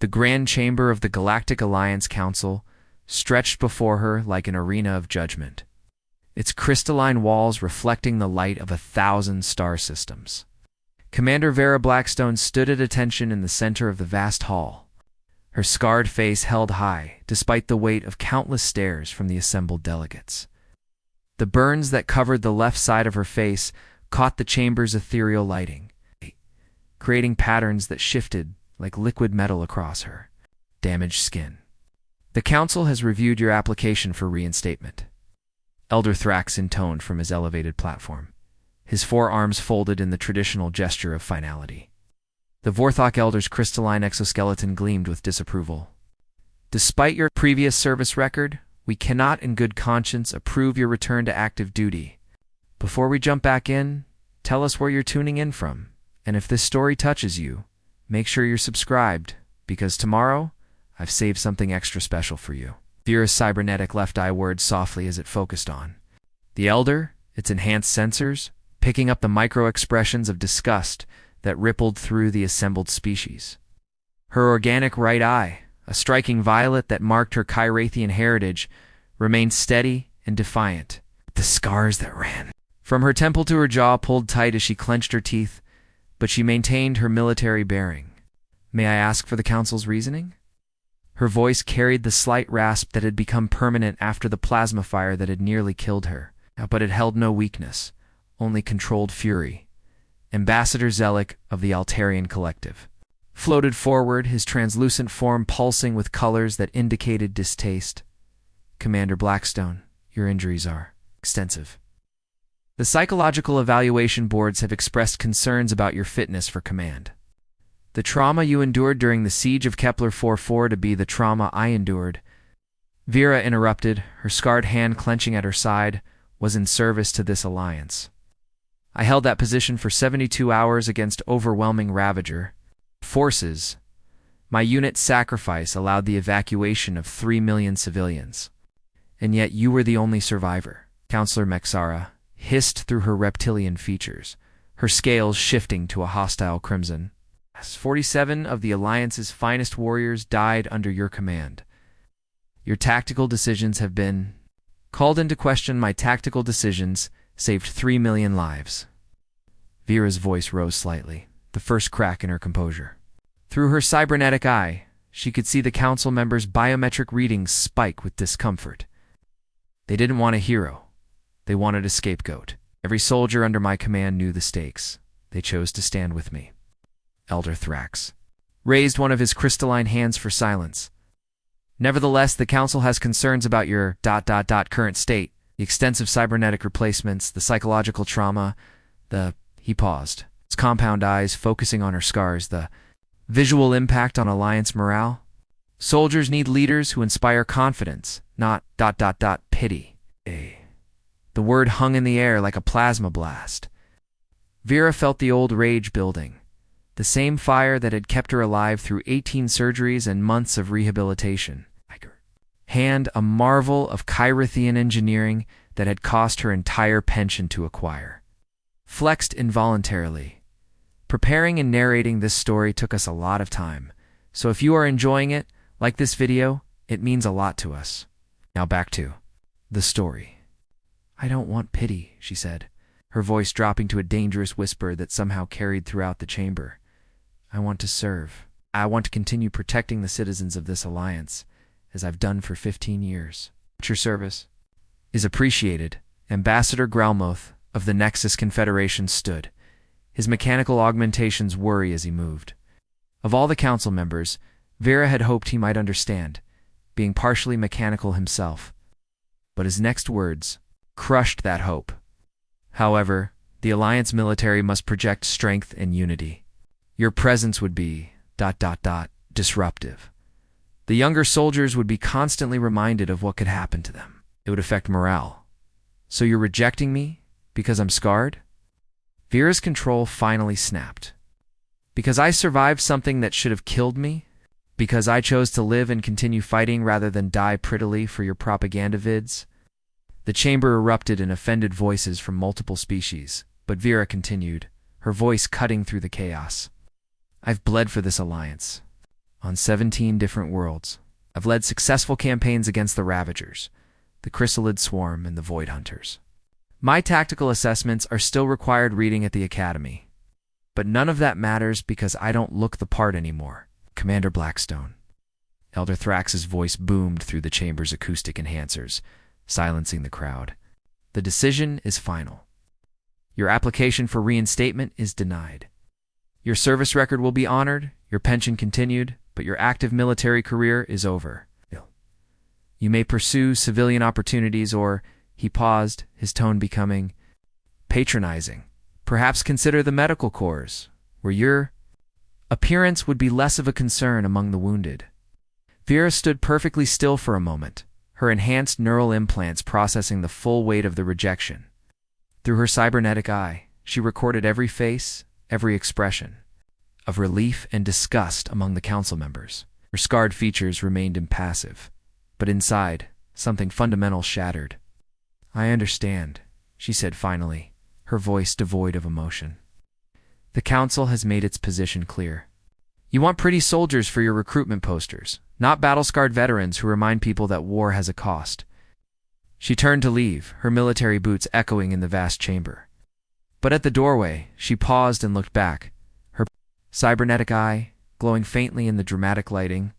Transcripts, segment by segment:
The grand chamber of the Galactic Alliance Council stretched before her like an arena of judgment, its crystalline walls reflecting the light of 1,000 star systems. Commander Vera Blackstone stood at attention in the center of the vast hall, her scarred face held high despite the weight of countless stares from the assembled delegates. The burns that covered the left side of her face caught the chamber's ethereal lighting, creating patterns that shifted like liquid metal across her damaged skin. "The Council has reviewed your application for reinstatement," Elder Thraxx intoned from his elevated platform, his forearms folded in the traditional gesture of finality. The Vorthak Elder's crystalline exoskeleton gleamed with disapproval. "Despite your previous service record, we cannot in good conscience approve your return to active duty. Before we jump back in, tell us where you're tuning in from, and if this story touches you, make sure you're subscribed, because tomorrow, I've saved something extra special for you." Vera's cybernetic left eye whirred softly as it focused on the Elder, its enhanced sensors, picking up the micro-expressions of disgust that rippled through the assembled species. Her organic right eye, a striking violet that marked her Kyrathian heritage, remained steady and defiant. The scars that ran from her temple to her jaw pulled tight as she clenched her teeth, but she maintained her military bearing. "May I ask for the Council's reasoning?" Her voice carried the slight rasp that had become permanent after the plasma fire that had nearly killed her. But it held no weakness, only controlled fury. Ambassador Zellick of the Altarian Collective floated forward, his translucent form pulsing with colors that indicated distaste. "Commander Blackstone, your injuries are extensive. The psychological evaluation boards have expressed concerns about your fitness for command. The trauma you endured during the siege of Kepler 44 to be the trauma I endured," Vera interrupted, her scarred hand clenching at her side, "was in service to this alliance. I held that position for 72 hours against overwhelming Ravager forces. My unit's sacrifice allowed the evacuation of 3 million civilians. And yet you were the only survivor." Counselor Mexara hissed through her reptilian features, her scales shifting to a hostile crimson. 47 of the Alliance's finest warriors died under your command. Your tactical decisions have been called into question. My tactical decisions saved 3 million lives." Vera's voice rose slightly, the first crack in her composure. Through her cybernetic eye, she could see the Council members' biometric readings spike with discomfort. They didn't want a hero. They wanted a scapegoat. Every soldier under my command knew the stakes. They chose to stand with me. Elder Thraxx raised one of his crystalline hands for silence. "Nevertheless, the Council has concerns about your current state, the extensive cybernetic replacements, the psychological trauma, He paused, his compound eyes focusing on her scars, the visual impact on Alliance morale. "Soldiers need leaders who inspire confidence, not pity." The word hung in the air like a plasma blast. Vera felt the old rage building, the same fire that had kept her alive through 18 surgeries and months of rehabilitation. Hand, a marvel of Kyrathian engineering that had cost her entire pension to acquire. Flexed involuntarily. Preparing and narrating this story took us a lot of time, so if you are enjoying it, like this video, it means a lot to us. Now back to the story. "I don't want pity," she said, her voice dropping to a dangerous whisper that somehow carried throughout the chamber. "I want to serve. I want to continue protecting the citizens of this alliance, as I've done for 15 years. Your service is appreciated." Ambassador Gralmoth of the Nexus Confederation stood, his mechanical augmentations worry as he moved. Of all the Council members, Vera had hoped he might understand, being partially mechanical himself. But his next words crushed that hope. "However, the Alliance military must project strength and unity. Your presence would be ... disruptive. The younger soldiers would be constantly reminded of what could happen to them. It would affect morale. So you're rejecting me because I'm scarred?" Vera's control finally snapped. "Because I survived something that should have killed me? Because I chose to live and continue fighting rather than die prettily for your propaganda vids?" The chamber erupted in offended voices from multiple species, but Vera continued, her voice cutting through the chaos. "I've bled for this alliance. on 17 different worlds. I've led successful campaigns against the Ravagers, the Chrysalid Swarm, and the Void Hunters. My tactical assessments are still required reading at the Academy. But none of that matters because I don't look the part anymore. Commander Blackstone. Elder Thraxx's voice boomed through the chamber's acoustic enhancers, silencing the crowd. The decision is final. Your application for reinstatement is denied. Your service record will be honored, your pension continued, but your active military career is over. You may pursue civilian opportunities or, he paused, his tone becoming patronizing. Perhaps consider the medical corps, where your appearance would be less of a concern among the wounded. Vera stood perfectly still for a moment, her enhanced neural implants processing the full weight of the rejection. Through her cybernetic eye, she recorded every face, every expression of relief and disgust among the council members. Her scarred features remained impassive, but inside, something fundamental shattered. I understand, she said finally, her voice devoid of emotion. The council has made its position clear. You want pretty soldiers for your recruitment posters, not battle-scarred veterans who remind people that war has a cost. She turned to leave, her military boots echoing in the vast chamber. But at the doorway, she paused and looked back, her cybernetic eye glowing faintly in the dramatic lighting.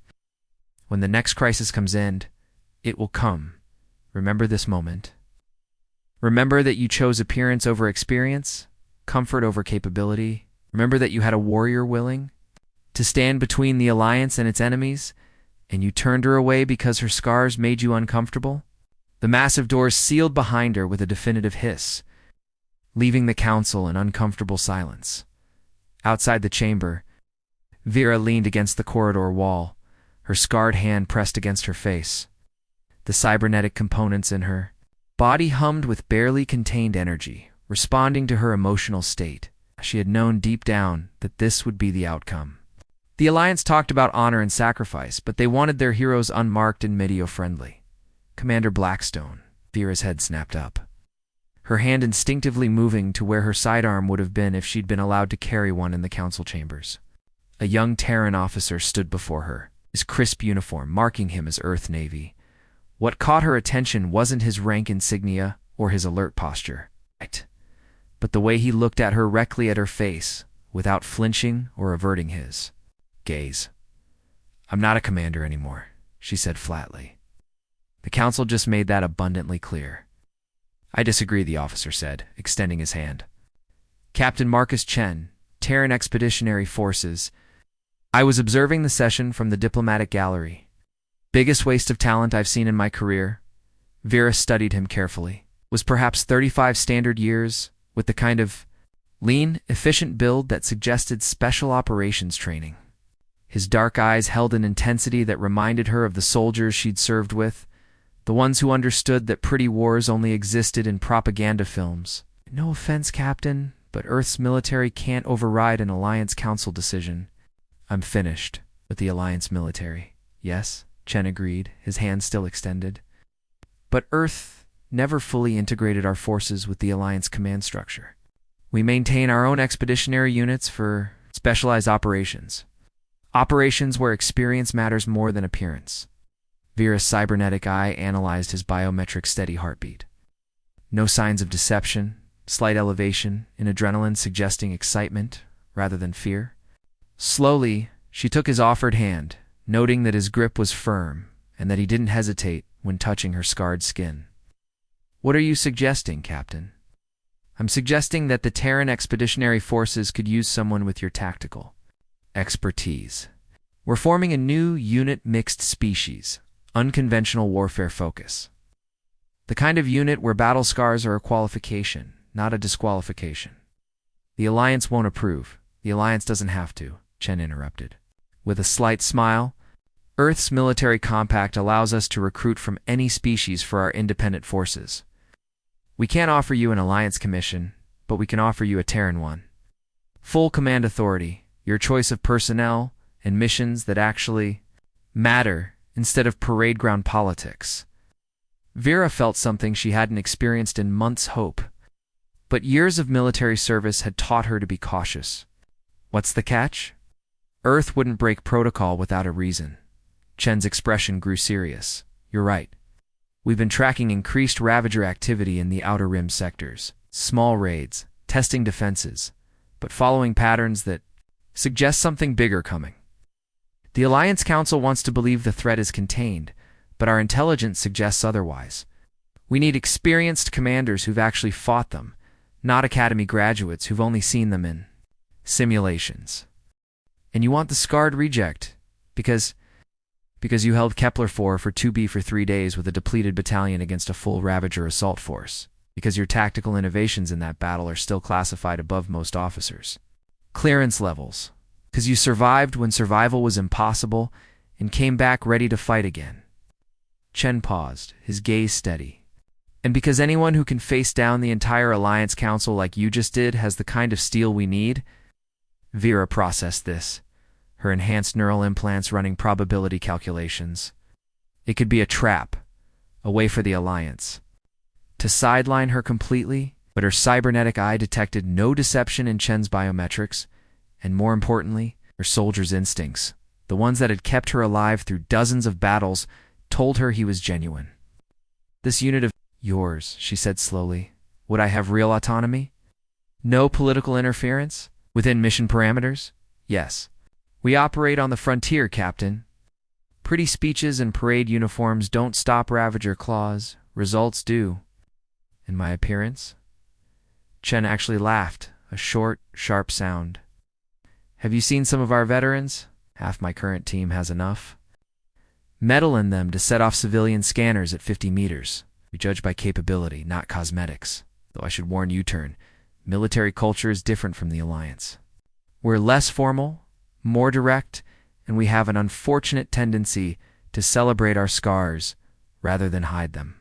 When the next crisis comes in, it will come. Remember this moment. Remember that you chose appearance over experience, comfort over capability. Remember that you had a warrior willing to stand between the Alliance and its enemies, and you turned her away because her scars made you uncomfortable? The massive doors sealed behind her with a definitive hiss, leaving the council in uncomfortable silence. Outside the chamber, Vera leaned against the corridor wall, her scarred hand pressed against her face. The cybernetic components in her body hummed with barely contained energy, responding to her emotional state. She had known deep down that this would be the outcome. The Alliance talked about honor and sacrifice, but they wanted their heroes unmarked and medio-friendly. Commander Blackstone. Vera's head snapped up, her hand instinctively moving to where her sidearm would have been if she'd been allowed to carry one in the council chambers. A young Terran officer stood before her, his crisp uniform marking him as Earth Navy. What caught her attention wasn't his rank insignia or his alert posture, but the way he looked at her directly at her face, without flinching or averting his gaze. I'm not a commander anymore, she said flatly. The council just made that abundantly clear. I disagree, the officer said, extending his hand. Captain Marcus Chen, Terran Expeditionary Forces. I was observing the session from the diplomatic gallery. Biggest waste of talent I've seen in my career. Vera studied him carefully. Was perhaps 35 standard years, with the kind of lean, efficient build that suggested special operations training. His dark eyes held an intensity that reminded her of the soldiers she'd served with, the ones who understood that pretty wars only existed in propaganda films. No offense, Captain, but Earth's military can't override an Alliance Council decision. I'm finished with the Alliance military. Yes, Chen agreed, his hand still extended. But Earth never fully integrated our forces with the Alliance command structure. We maintain our own expeditionary units for specialized operations. Operations where experience matters more than appearance. Vera's cybernetic eye analyzed his biometric steady heartbeat. No signs of deception, slight elevation in adrenaline suggesting excitement rather than fear. Slowly, she took his offered hand, noting that his grip was firm and that he didn't hesitate when touching her scarred skin. What are you suggesting, Captain? I'm suggesting that the Terran Expeditionary Forces could use someone with your tactical expertise. We're forming a new unit mixed species, unconventional warfare focus. The kind of unit where battle scars are a qualification, not a disqualification. The Alliance won't approve. The Alliance doesn't have to, Chen interrupted. With a slight smile, Earth's military compact allows us to recruit from any species for our independent forces. We can't offer you an Alliance commission, but we can offer you a Terran one. Full command authority, your choice of personnel, and missions that actually matter instead of parade ground politics. Vera felt something she hadn't experienced in months' hope, but years of military service had taught her to be cautious. What's the catch? Earth wouldn't break protocol without a reason. Chen's expression grew serious. You're right. We've been tracking increased Ravager activity in the Outer Rim sectors. Small raids, testing defenses, but following patterns that suggest something bigger coming. The Alliance Council wants to believe the threat is contained, but our intelligence suggests otherwise. We need experienced commanders who've actually fought them, not Academy graduates who've only seen them in simulations. And you want the scarred reject, because you held Kepler-4 for 2B for 3 days with a depleted battalion against a full Ravager assault force, because your tactical innovations in that battle are still classified above most officers. Clearance levels, because you survived when survival was impossible and came back ready to fight again. Chen paused, his gaze steady. And because anyone who can face down the entire Alliance Council like you just did has the kind of steel we need? Vera processed this, her enhanced neural implants running probability calculations. It could be a trap, a way for the Alliance to sideline her completely, but her cybernetic eye detected no deception in Chen's biometrics, and more importantly, her soldier's instincts, the ones that had kept her alive through dozens of battles, told her he was genuine. This unit of yours, she said slowly, would I have real autonomy? No political interference? Within mission parameters? Yes. We operate on the frontier, Captain. Pretty speeches and parade uniforms don't stop Ravager claws. Results do. And my appearance? Chen actually laughed, a short, sharp sound. Have you seen some of our veterans? Half my current team has enough. Metal in them to set off civilian scanners at 50 meters. We judge by capability, not cosmetics. Though I should warn U-turn, military culture is different from the Alliance. We're less formal, more direct, and we have an unfortunate tendency to celebrate our scars rather than hide them.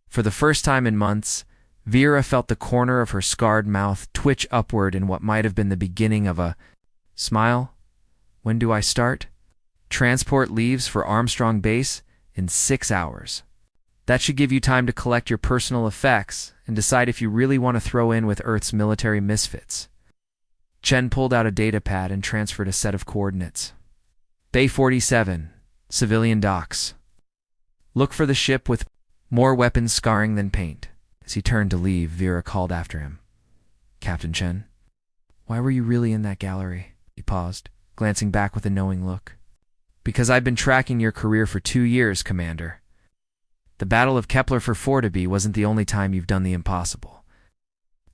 For the first time in months, Vera felt the corner of her scarred mouth twitch upward in what might have been the beginning of a smile. When do I start? Transport leaves for Armstrong Base in 6 hours. That should give you time to collect your personal effects and decide if you really want to throw in with Earth's military misfits. Chen pulled out a data pad and transferred a set of coordinates. Bay 47, civilian docks. Look for the ship with more weapons scarring than paint. As he turned to leave, Vera called after him. Captain Chen, why were you really in that gallery? He paused, glancing back with a knowing look. Because I've been tracking your career for 2 years, Commander. The Battle of Kepler for 4B wasn't the only time you've done the impossible.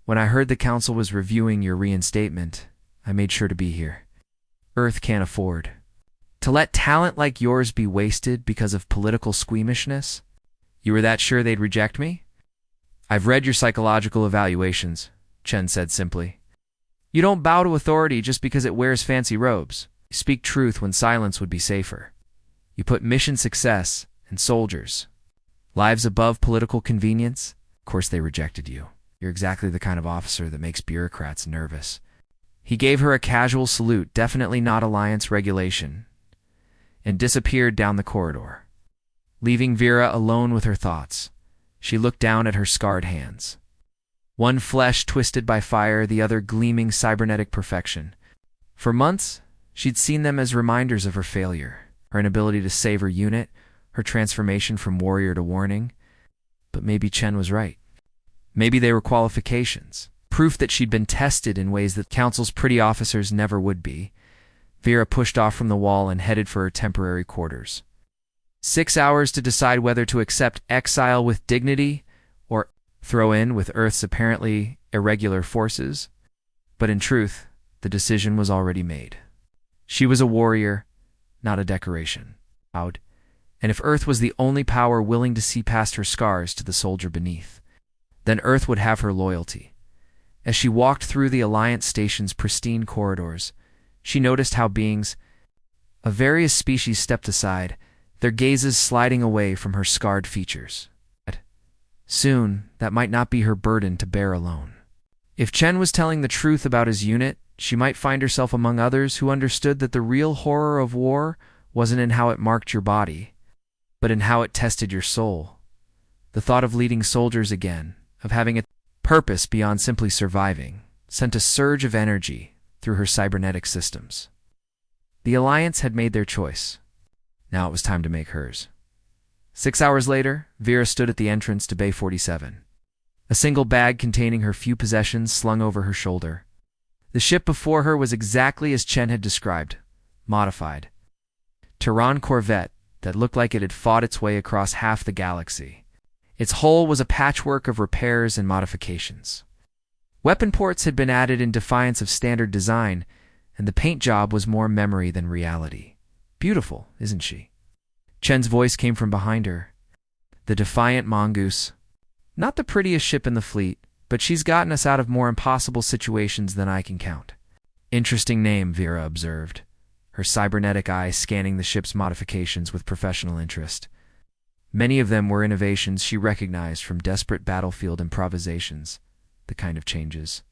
When I heard the Council was reviewing your reinstatement, I made sure to be here. Earth can't afford to let talent like yours be wasted because of political squeamishness. You were that sure they'd reject me? I've read your psychological evaluations, Chen said simply. You don't bow to authority just because it wears fancy robes. You speak truth when silence would be safer. You put mission success and soldiers, lives above political convenience. Of course they rejected you. You're exactly the kind of officer that makes bureaucrats nervous. He gave her a casual salute, definitely not Alliance regulation, and disappeared down the corridor. Leaving Vera alone with her thoughts, she looked down at her scarred hands. One flesh twisted by fire, the other gleaming cybernetic perfection. For months, she'd seen them as reminders of her failure, her inability to save her unit, her transformation from warrior to warning. But maybe Chen was right. Maybe they were qualifications, proof that she'd been tested in ways that Council's pretty officers never would be. Vera pushed off from the wall and headed for her temporary quarters. 6 hours to decide whether to accept exile with dignity or throw in with Earth's apparently irregular forces. But in truth, the decision was already made. She was a warrior, not a decoration. And if Earth was the only power willing to see past her scars to the soldier beneath, then Earth would have her loyalty. As she walked through the Alliance Station's pristine corridors, she noticed how beings of various species stepped aside, their gazes sliding away from her scarred features. Soon, that might not be her burden to bear alone. If Chen was telling the truth about his unit, she might find herself among others who understood that the real horror of war wasn't in how it marked your body, but in how it tested your soul. The thought of leading soldiers again, of having a purpose beyond simply surviving, sent a surge of energy through her cybernetic systems. The Alliance had made their choice. Now it was time to make hers. 6 hours later, Vera stood at the entrance to Bay 47. A single bag containing her few possessions slung over her shoulder. The ship before her was exactly as Chen had described, modified. Tehran corvette that looked like it had fought its way across half the galaxy. Its hull was a patchwork of repairs and modifications. Weapon ports had been added in defiance of standard design, and the paint job was more memory than reality. Beautiful, isn't she? Chen's voice came from behind her. The defiant mongoose. Not the prettiest ship in the fleet, but she's gotten us out of more impossible situations than I can count. Interesting name, Vera observed, her cybernetic eye scanning the ship's modifications with professional interest. Many of them were innovations she recognized from desperate battlefield improvisations, the kind of changes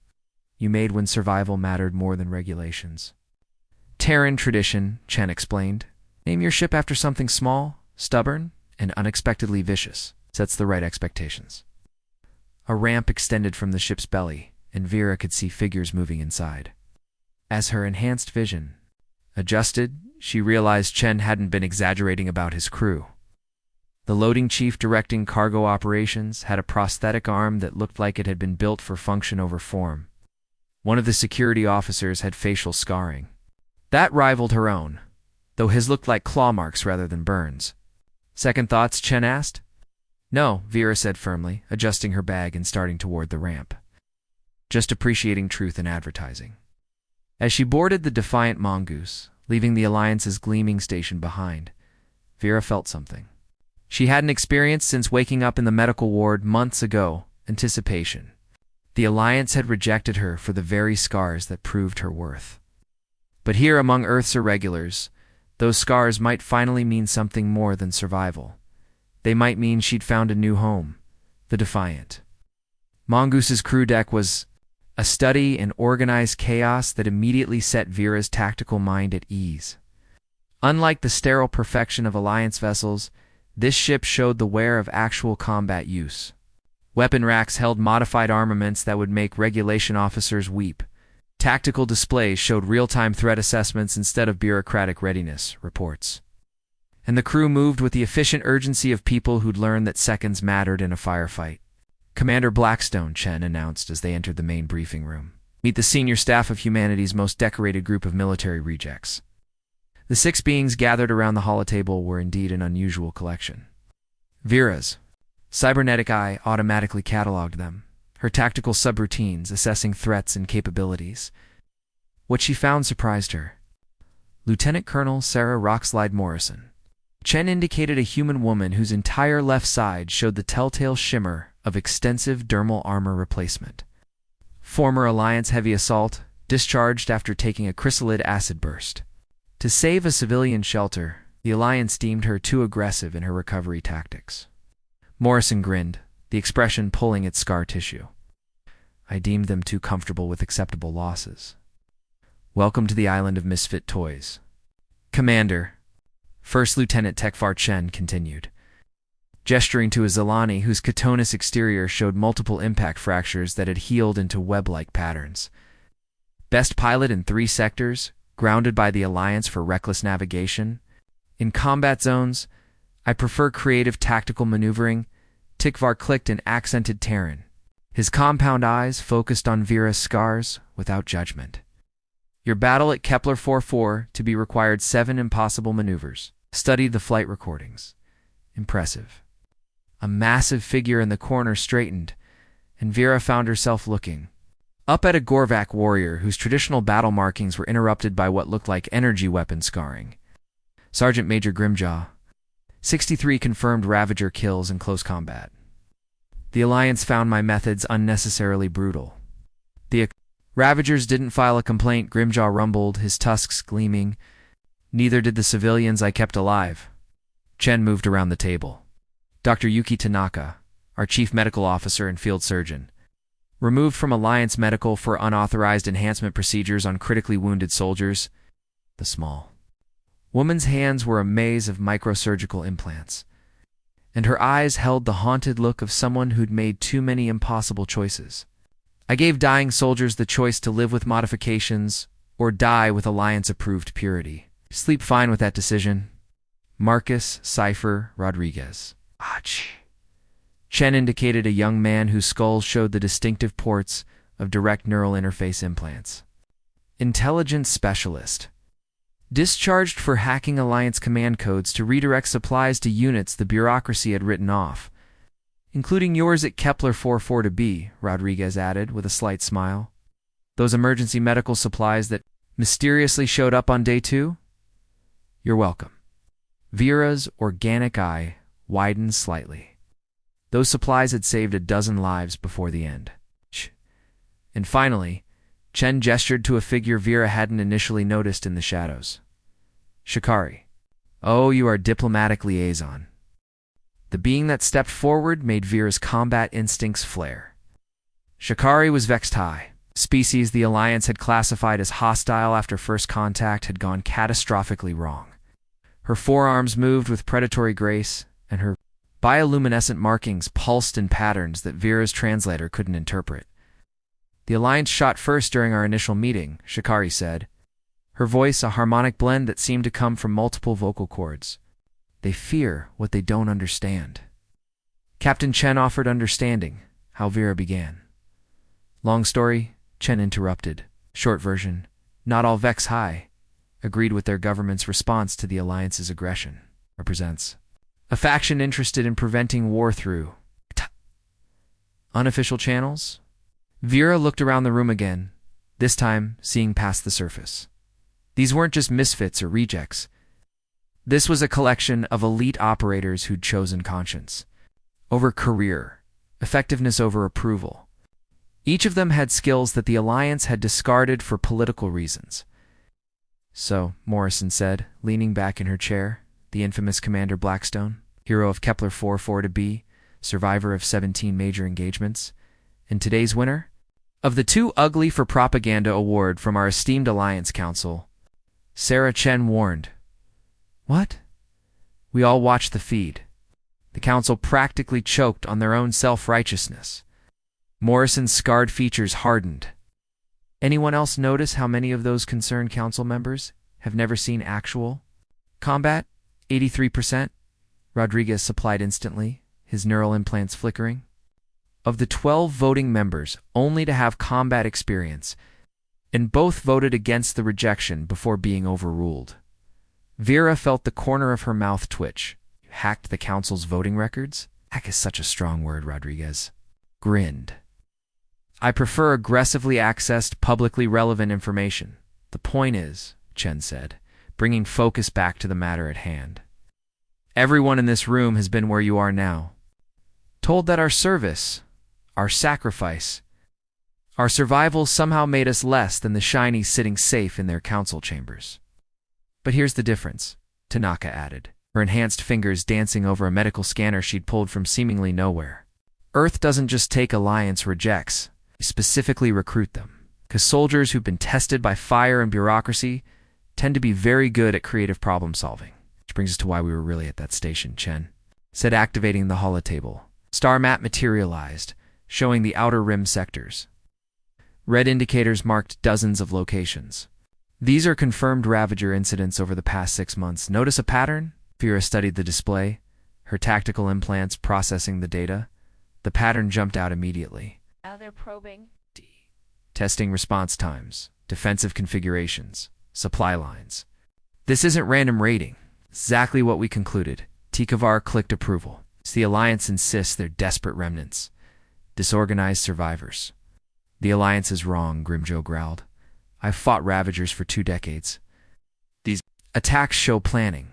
you made when survival mattered more than regulations. Terran tradition, Chen explained. Name your ship after something small, stubborn, and unexpectedly vicious. Sets the right expectations. A ramp extended from the ship's belly, and Vera could see figures moving inside. As her enhanced vision adjusted, she realized Chen hadn't been exaggerating about his crew. The loading chief directing cargo operations had a prosthetic arm that looked like it had been built for function over form. One of the security officers had facial scarring. That rivaled her own, though his looked like claw marks rather than burns. Second thoughts, Chen asked. No, Vera said firmly, adjusting her bag and starting toward the ramp. Just appreciating truth in advertising. As she boarded the defiant mongoose, leaving the Alliance's gleaming station behind, Vera felt something she hadn't experienced since waking up in the medical ward months ago: anticipation. The Alliance had rejected her for the very scars that proved her worth. But here among Earth's irregulars, those scars might finally mean something more than survival. They might mean she'd found a new home, the Defiant. Mongoose's crew deck was a study in organized chaos that immediately set Vera's tactical mind at ease. Unlike the sterile perfection of Alliance vessels, this ship showed the wear of actual combat use. Weapon racks held modified armaments that would make regulation officers weep. Tactical displays showed real-time threat assessments instead of bureaucratic readiness reports. And the crew moved with the efficient urgency of people who'd learned that seconds mattered in a firefight. Commander Blackstone, Chen announced as they entered the main briefing room. Meet the senior staff of humanity's most decorated group of military rejects. The 6 beings gathered around the holotable were indeed an unusual collection. Vera's cybernetic eye automatically cataloged them, her tactical subroutines assessing threats and capabilities. What she found surprised her. Lieutenant Colonel Sarah Rockslide Morrison. Chen indicated a human woman whose entire left side showed the telltale shimmer of extensive dermal armor replacement. Former Alliance heavy assault, discharged after taking a chrysalid acid burst. To save a civilian shelter, the Alliance deemed her too aggressive in her recovery tactics. Morrison grinned, the expression pulling at scar tissue. I deemed them too comfortable with acceptable losses. Welcome to the island of misfit toys. Commander, First Lieutenant Tekfar Chen continued, gesturing to a Zilani whose chitinous exterior showed multiple impact fractures that had healed into web-like patterns. Best pilot in 3 sectors, grounded by the Alliance for reckless navigation. In combat zones, I prefer creative tactical maneuvering. Tikvar clicked in accented Terran, his compound eyes focused on Vera's scars without judgment. Your battle at Kepler 44 to be required 7 impossible maneuvers. Studied the flight recordings. Impressive. A massive figure in the corner straightened, and Vera found herself looking up at a Vorthak warrior whose traditional battle markings were interrupted by what looked like energy weapon scarring. Sergeant Major Grimjaw. 63 confirmed Ravager kills in close combat. The Alliance found my methods unnecessarily brutal. The Ravagers didn't file a complaint, Grimjaw rumbled, his tusks gleaming. Neither did the civilians I kept alive. Chen moved around the table. Dr. Yuki Tanaka, our chief medical officer and field surgeon, removed from Alliance Medical for unauthorized enhancement procedures on critically wounded soldiers. The small woman's hands were a maze of microsurgical implants, and her eyes held the haunted look of someone who'd made too many impossible choices. I gave dying soldiers the choice to live with modifications or die with Alliance-approved purity. Sleep fine with that decision. Marcus Cipher Rodriguez. Ach. Chen indicated a young man whose skull showed the distinctive ports of direct neural interface implants. Intelligence specialist. Discharged for hacking Alliance command codes to redirect supplies to units the bureaucracy had written off. Including yours at Kepler 44-B, Rodriguez added with a slight smile. Those emergency medical supplies that mysteriously showed up on day 2? You're welcome. Vera's organic eye widened slightly. Those supplies had saved a dozen lives before the end. And finally, Chen gestured to a figure Vera hadn't initially noticed in the shadows. Shikari. Oh, you are diplomatic liaison. The being that stepped forward made Vera's combat instincts flare. Shikari was vexed high. Species the Alliance had classified as hostile after first contact had gone catastrophically wrong. Her forearms moved with predatory grace, and her bioluminescent markings pulsed in patterns that Vera's translator couldn't interpret. The Alliance shot first during our initial meeting, Shikari said, her voice a harmonic blend that seemed to come from multiple vocal cords. They fear what they don't understand. Captain Chen offered understanding, how Vera began. Long story, Chen interrupted. Short version, not all Vex High agreed with their government's response to the Alliance's aggression. Represents a faction interested in preventing war through unofficial channels. Vera looked around the room again, this time seeing past the surface. These weren't just misfits or rejects. This was a collection of elite operators who'd chosen conscience over career, effectiveness over approval. Each of them had skills that the Alliance had discarded for political reasons. So, Morrison said, leaning back in her chair, the infamous Commander Blackstone, hero of Kepler 44-B, survivor of 17 major engagements, and today's winner of the Too Ugly for Propaganda award from our esteemed Alliance Council, Sarah Chen warned. What? We all watched the feed. The Council practically choked on their own self-righteousness. Morrison's scarred features hardened. Anyone else notice how many of those concerned Council members have never seen actual combat? 83%? Rodriguez supplied instantly, his neural implants flickering. Of the 12 voting members, only to have combat experience, and both voted against the rejection before being overruled. Vera felt the corner of her mouth twitch. You hacked the Council's voting records? Hack is such a strong word, Rodriguez. Grinned. I prefer aggressively accessed, publicly relevant information. The point is, Chen said, bringing focus back to the matter at hand. Everyone in this room has been where you are now. Told that our service, our sacrifice, our survival somehow made us less than the shinies sitting safe in their council chambers. But here's the difference, Tanaka added, her enhanced fingers dancing over a medical scanner she'd pulled from seemingly nowhere. Earth doesn't just take Alliance rejects, we specifically recruit them, because soldiers who've been tested by fire and bureaucracy tend to be very good at creative problem solving. Which brings us to why we were really at that station, Chen said, activating the holotable. Star map materialized, showing the outer rim sectors. Red indicators marked dozens of locations. These are confirmed Ravager incidents over the past 6 months. Notice a pattern? Vera studied the display, her tactical implants processing the data. The pattern jumped out immediately. Now they're probing. Testing response times, defensive configurations, supply lines. This isn't random raiding. Exactly what we concluded. Tikavar clicked approval. The Alliance insists they're desperate remnants. Disorganized survivors. The Alliance is wrong, Grimjo growled. I've fought Ravagers for 2 decades. These attacks show planning,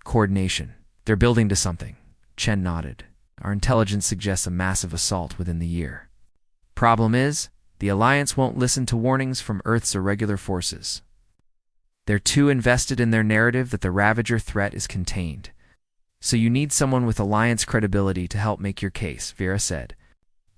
coordination. They're building to something. Chen nodded. Our intelligence suggests a massive assault within the year. Problem is, the Alliance won't listen to warnings from Earth's irregular forces. They're too invested in their narrative that the Ravager threat is contained. So you need someone with Alliance credibility to help make your case, Vera said.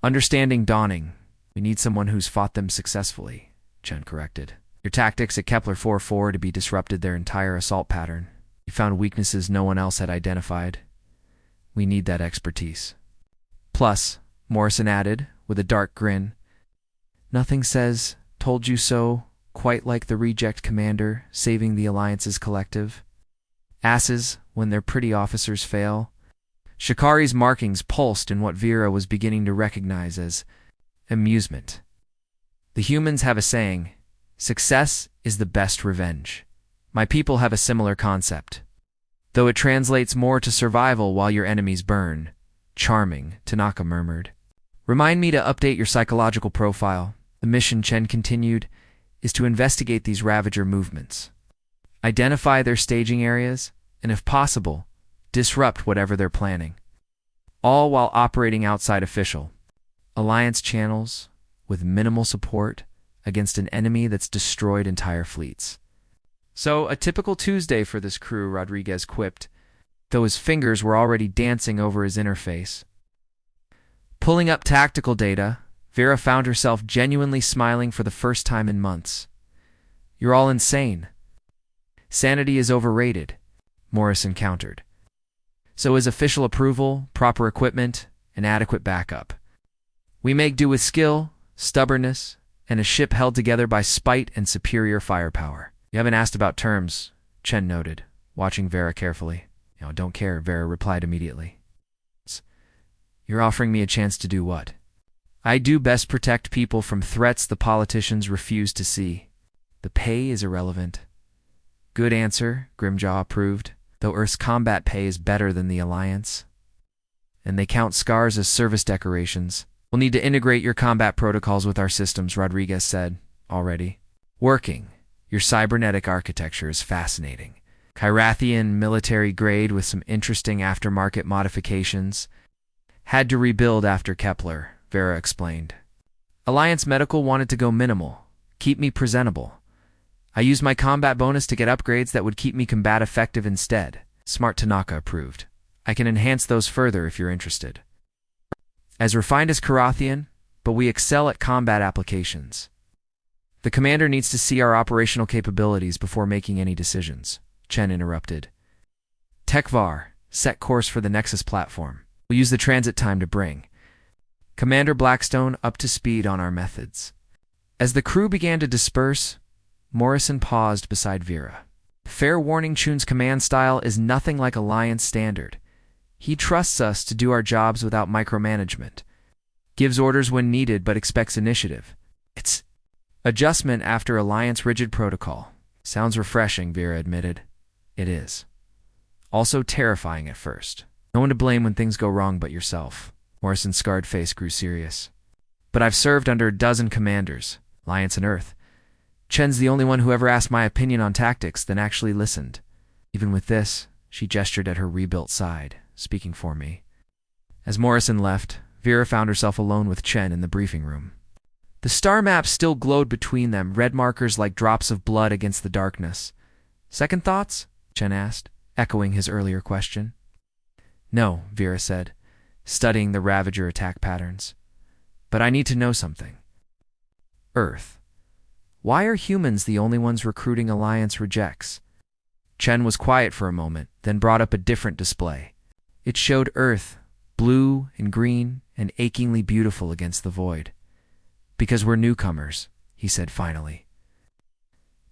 Understanding dawning. We need someone who's fought them successfully, Chen corrected. Your tactics at Kepler 44 to be disrupted their entire assault pattern. You found weaknesses no one else had identified. We need that expertise. Plus, Morrison added, with a dark grin, nothing says, told you so, quite like the reject commander saving the Alliance's collective. Asses when their pretty officers fail. Shikari's markings pulsed in what Vera was beginning to recognize as amusement. The humans have a saying, success is the best revenge. My people have a similar concept, though it translates more to survival while your enemies burn. Charming, Tanaka murmured. Remind me to update your psychological profile. The mission, Chen continued, is to investigate these Ravager movements. Identify their staging areas, and if possible, disrupt whatever they're planning. All while operating outside official Alliance channels with minimal support against an enemy that's destroyed entire fleets. So, a typical Tuesday for this crew, Rodriguez quipped, though his fingers were already dancing over his interface. Pulling up tactical data, Vera found herself genuinely smiling for the first time in months. You're all insane. Sanity is overrated, Morrison countered. So is official approval, proper equipment, and adequate backup. We make do with skill, stubbornness, and a ship held together by spite and superior firepower. You haven't asked about terms, Chen noted, watching Vera carefully. Don't care, Vera replied immediately. You're offering me a chance to do what? I do best protect people from threats the politicians refuse to see. The pay is irrelevant. Good answer, Grimjaw approved, though Earth's combat pay is better than the Alliance. And they count scars as service decorations. We'll need to integrate your combat protocols with our systems, Rodriguez said, already. Working. Your cybernetic architecture is fascinating. Kyrathian military grade with some interesting aftermarket modifications. Had to rebuild after Kepler, Vera explained. Alliance Medical wanted to go minimal, keep me presentable. I used my combat bonus to get upgrades that would keep me combat effective instead. Smart Tanaka approved. I can enhance those further if you're interested. As refined as Kyrathian, but we excel at combat applications. The commander needs to see our operational capabilities before making any decisions, Chen interrupted. Tekvar, set course for the Nexus platform. We'll use the transit time to bring Commander Blackstone up to speed on our methods. As the crew began to disperse, Morrison paused beside Vera. Fair warning, Chun's command style is nothing like Alliance standard. He trusts us to do our jobs without micromanagement. Gives orders when needed but expects initiative. It's adjustment after Alliance rigid protocol. Sounds refreshing, Vera admitted. It is. Also terrifying at first. No one to blame when things go wrong but yourself. Morrison's scarred face grew serious. But I've served under a dozen commanders, Alliance and Earth. Chen's the only one who ever asked my opinion on tactics, then actually listened. Even with this, she gestured at her rebuilt side, speaking for me. As Morrison left, Vera found herself alone with Chen in the briefing room. The star map still glowed between them, red markers like drops of blood against the darkness. Second thoughts? Chen asked, echoing his earlier question. No, Vera said, studying the Ravager attack patterns. But I need to know something. Earth. Why are humans the only ones recruiting Alliance rejects? Chen was quiet for a moment, then brought up a different display. It showed Earth, blue and green and achingly beautiful against the void. Because we're newcomers, he said finally.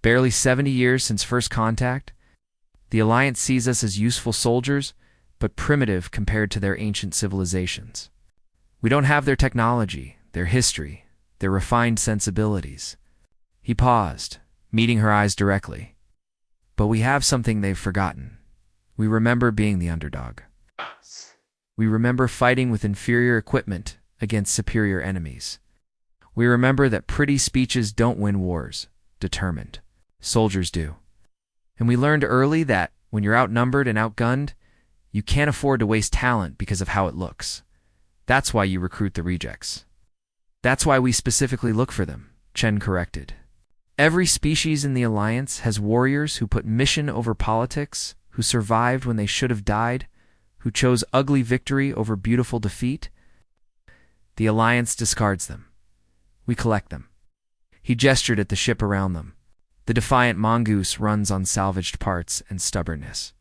Barely 70 years since first contact, the Alliance sees us as useful soldiers, but primitive compared to their ancient civilizations. We don't have their technology, their history, their refined sensibilities. He paused, meeting her eyes directly. But we have something they've forgotten. We remember being the underdog. We remember fighting with inferior equipment against superior enemies. We remember that pretty speeches don't win wars, determined. Soldiers do. And we learned early that, when you're outnumbered and outgunned, you can't afford to waste talent because of how it looks. That's why you recruit the rejects. That's why we specifically look for them, Chen corrected. Every species in the Alliance has warriors who put mission over politics, who survived when they should have died, who chose ugly victory over beautiful defeat. The Alliance discards them. We collect them. He gestured at the ship around them. The defiant mongoose runs on salvaged parts and stubbornness.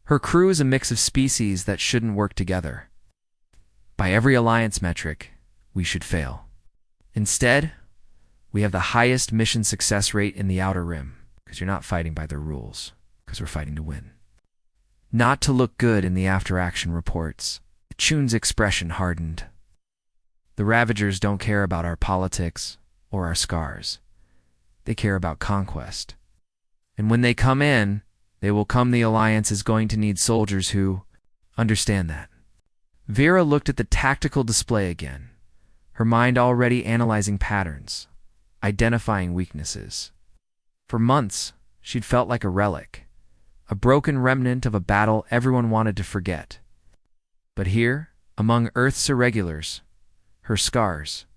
Her crew is a mix of species that shouldn't work together. By every Alliance metric, we should fail. Instead, We have the highest mission success rate in the Outer Rim, because you're not fighting by their rules, because we're fighting to win. Not to look good in the after-action reports. Chun's expression hardened. The Ravagers don't care about our politics or our scars. They care about conquest. And when they come in, they will come. The Alliance is going to need soldiers who understand that. Vera looked at the tactical display again, her mind already analyzing patterns, identifying weaknesses. For months, she'd felt like a relic, a broken remnant of a battle everyone wanted to forget. But here, among Earth's irregulars, her scars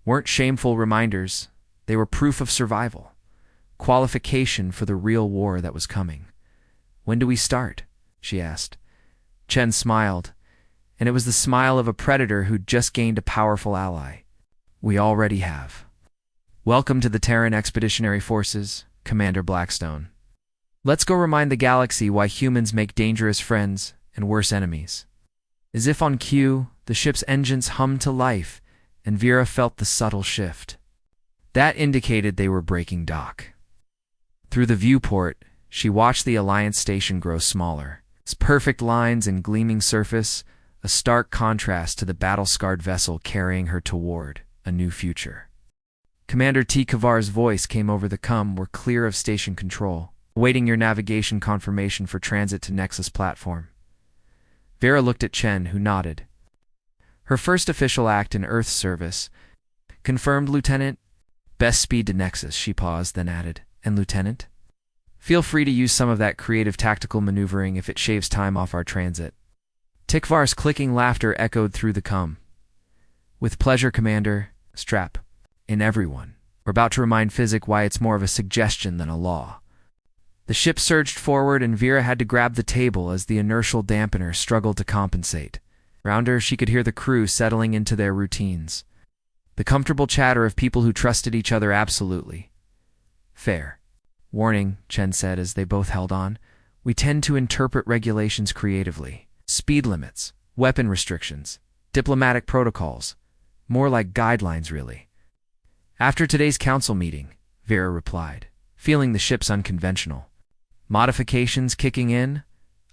weren't shameful reminders. They were proof of survival, qualification for the real war that was coming. "When do we start?" she asked. Chen smiled, and it was the smile of a predator who'd just gained a powerful ally. "We already have. Welcome to the Terran Expeditionary Forces, Commander Blackstone. Let's go remind the galaxy why humans make dangerous friends and worse enemies." As if on cue, the ship's engines hummed to life, and Vera felt the subtle shift. That indicated they were breaking dock. Through the viewport, she watched the Alliance station grow smaller. Its perfect lines and gleaming surface, a stark contrast to the battle-scarred vessel carrying her toward a new future. Commander T. Kavar's voice came over the comm. "We're clear of station control, awaiting your navigation confirmation for transit to Nexus platform." Vera looked at Chen, who nodded. Her first official act in Earth service. "Confirmed, Lieutenant." "Best speed to Nexus," she paused, then added. "And Lieutenant? Feel free to use some of that creative tactical maneuvering if it shaves time off our transit." Tikvar's clicking laughter echoed through the comm. "With pleasure, Commander. Strap in, everyone. We're about to remind Physic why it's more of a suggestion than a law." The ship surged forward, and Vera had to grab the table as the inertial dampener struggled to compensate. Around her, she could hear the crew settling into their routines. The comfortable chatter of people who trusted each other absolutely. "Fair warning," Chen said as they both held on. "We tend to interpret regulations creatively. Speed limits, weapon restrictions, diplomatic protocols. More like guidelines, really." "After today's council meeting," Vera replied, feeling the ship's unconventional modifications kicking in.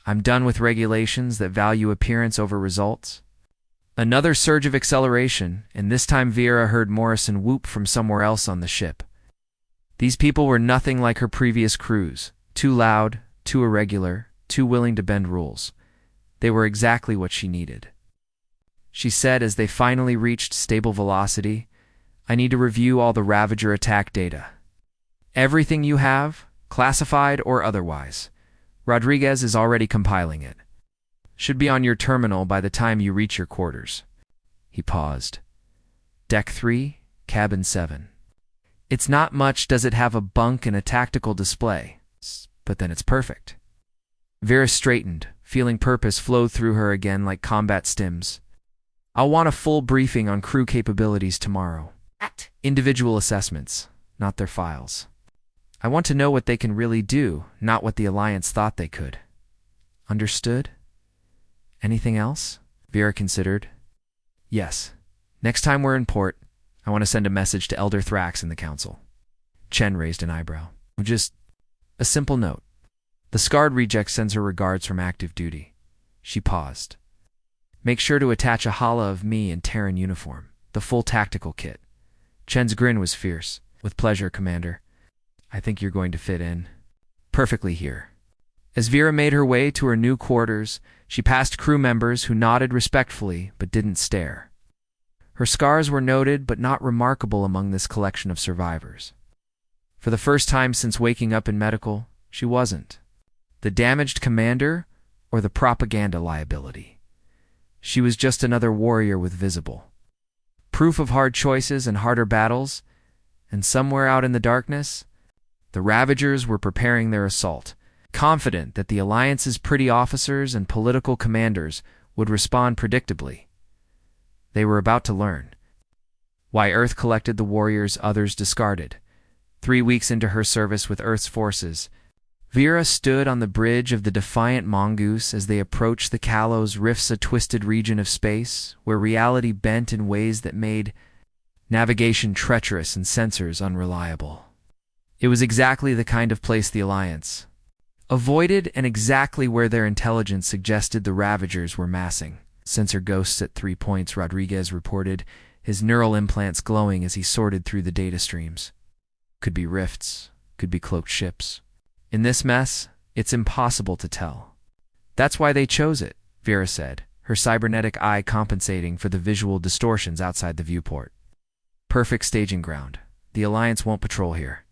"I'm done with regulations that value appearance over results." Another surge of acceleration, and this time Vera heard Morrison whoop from somewhere else on the ship. These people were nothing like her previous crews. Too loud, too irregular, too willing to bend rules. They were exactly what she needed. She said as they finally reached stable velocity, "I need to review all the Ravager attack data. Everything you have, classified or otherwise. Rodriguez is already compiling it. Should be on your terminal by the time you reach your quarters." He paused. "Deck 3, Cabin 7. It's not much. Does it have a bunk and a tactical display? But then it's perfect." Vera straightened, feeling purpose flow through her again like combat stims. "I'll want a full briefing on crew capabilities tomorrow. Individual assessments, not their files. I want to know what they can really do, not what the Alliance thought they could." "Understood? Anything else?" Vera considered. "Yes. Next time we're in port, I want to send a message to Elder Thraxx in the Council." Chen raised an eyebrow. "Just a simple note. The scarred reject sends her regards from active duty." She paused. "Make sure to attach a hala of me in Terran uniform, the full tactical kit." Chen's grin was fierce. "With pleasure, Commander. I think you're going to fit in perfectly here." As Vera made her way to her new quarters, she passed crew members who nodded respectfully but didn't stare. Her scars were noted but not remarkable among this collection of survivors. For the first time since waking up in medical, she wasn't the damaged commander or the propaganda liability. She was just another warrior with visible proof of hard choices and harder battles, and somewhere out in the darkness, the Ravagers were preparing their assault, confident that the Alliance's pretty officers and political commanders would respond predictably. They were about to learn why Earth collected the warriors others discarded. 3 weeks into her service with Earth's forces, Vera stood on the bridge of the defiant mongoose as they approached the Kalos Rifts, a twisted region of space where reality bent in ways that made Navigation treacherous and sensors unreliable. It was exactly the kind of place the Alliance avoided and exactly where their intelligence suggested the Ravagers were massing. Sensor ghosts at 3 points, Rodriguez reported, his neural implants glowing as he sorted through the data streams. Could be rifts, could be cloaked ships. In this mess, it's impossible to tell. That's why they chose it, Vera said, her cybernetic eye compensating for the visual distortions outside the viewport. Perfect staging ground. The Alliance won't patrol here.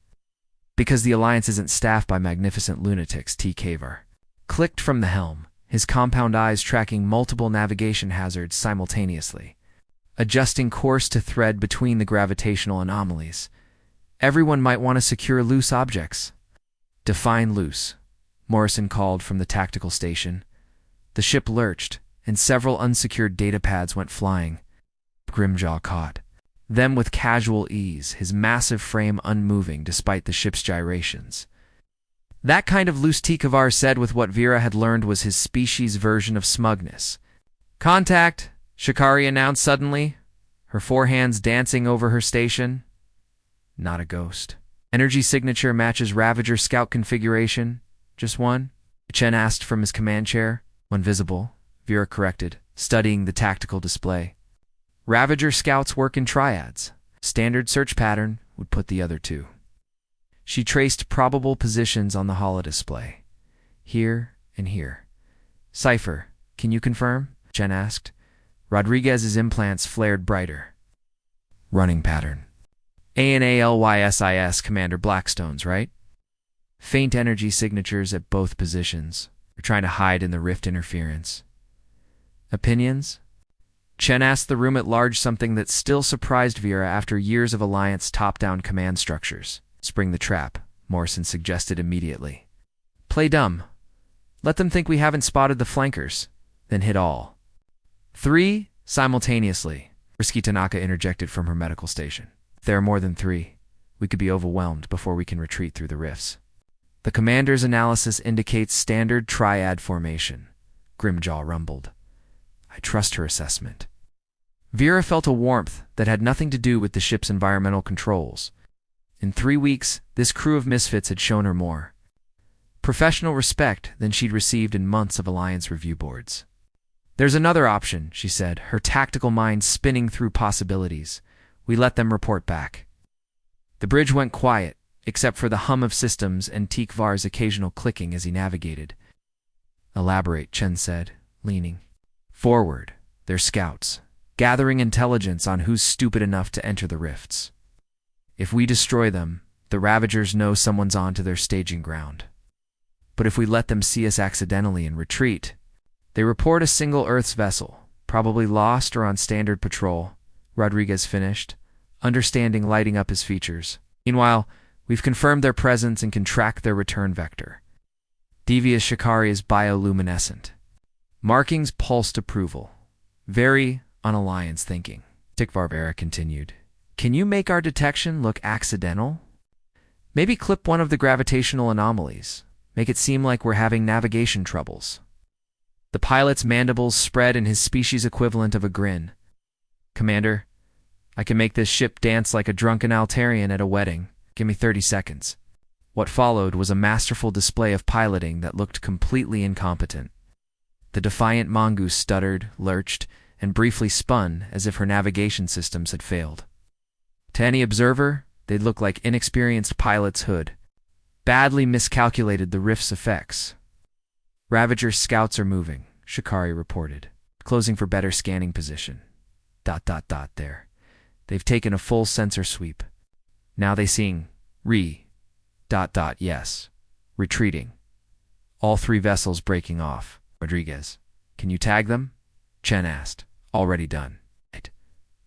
Because the Alliance isn't staffed by magnificent lunatics, T. Kavar clicked from the helm, his compound eyes tracking multiple navigation hazards simultaneously, adjusting course to thread between the gravitational anomalies. Everyone might want to secure loose objects. Define loose, Morrison called from the tactical station. The ship lurched, and several unsecured data pads went flying. Grimjaw caught them with casual ease, his massive frame unmoving despite the ship's gyrations. That kind of loose, T. Kavar said with what Vera had learned was his species' version of smugness. Contact, Shikari announced suddenly, her forehands dancing over her station. Not a ghost. Energy signature matches Ravager scout configuration. Just one? Chen asked from his command chair. One visible, Vera corrected, studying the tactical display. Ravager scouts work in triads. Standard search pattern would put the other two. She traced probable positions on the holodisplay. Here and here. Cipher, can you confirm? Chen asked. Rodriguez's implants flared brighter. Running pattern. ANALYSIS, Commander Blackstone's, right? Faint energy signatures at both positions. They're trying to hide in the rift interference. Opinions? Chen asked the room at large, something that still surprised Vera after years of Alliance top-down command structures. Spring the trap, Morrison suggested immediately. Play dumb. Let them think we haven't spotted the flankers. Then hit all. 3 simultaneously, Risky Tanaka interjected from her medical station. If there are more than 3, we could be overwhelmed before we can retreat through the rifts. The commander's analysis indicates standard triad formation, Grimjaw rumbled. I trust her assessment. Vera felt a warmth that had nothing to do with the ship's environmental controls. In 3 weeks, this crew of misfits had shown her more professional respect than she'd received in months of Alliance review boards. There's another option, she said, her tactical mind spinning through possibilities. We let them report back. The bridge went quiet, except for the hum of systems and Tikvar's occasional clicking as he navigated. Elaborate, Chen said, leaning forward. They're scouts, gathering intelligence on who's stupid enough to enter the rifts. If we destroy them, the Ravagers know someone's onto their staging ground. But if we let them see us accidentally and retreat, they report a single Earth's vessel, probably lost or on standard patrol, Rodriguez finished, understanding lighting up his features. Meanwhile, we've confirmed their presence and can track their return vector. Devious Shikari is bioluminescent. Markings pulsed approval. Very un-Alliance thinking. Vera continued. Can you make our detection look accidental? Maybe clip one of the gravitational anomalies. Make it seem like we're having navigation troubles. The pilot's mandibles spread in his species equivalent of a grin. Commander, I can make this ship dance like a drunken Altarian at a wedding. Give me 30 seconds. What followed was a masterful display of piloting that looked completely incompetent. The defiant mongoose stuttered, lurched, and briefly spun as if her navigation systems had failed. To any observer, they'd look like inexperienced pilot's hood. Badly miscalculated the rift's effects. Ravager scouts are moving, Shikari reported, closing for better scanning position. ... there. They've taken a full sensor sweep. Now they sing, yes. Retreating. All 3 vessels breaking off. Rodriguez, can you tag them? Chen asked. Already done.